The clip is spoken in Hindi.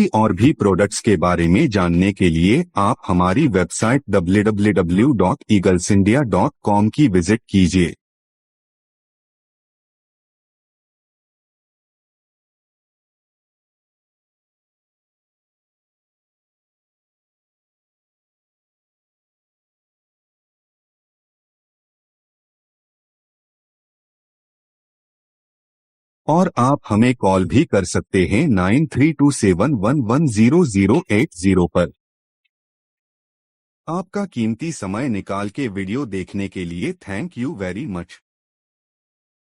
और भी प्रोडक्ट्स के बारे में जानने के लिए आप हमारी वेबसाइट www.eaglesindia.com की विजिट कीजिए। और आप हमें कॉल भी कर सकते हैं 9327110080 पर। आपका कीमती समय निकाल के वीडियो देखने के लिए थैंक यू वेरी मच।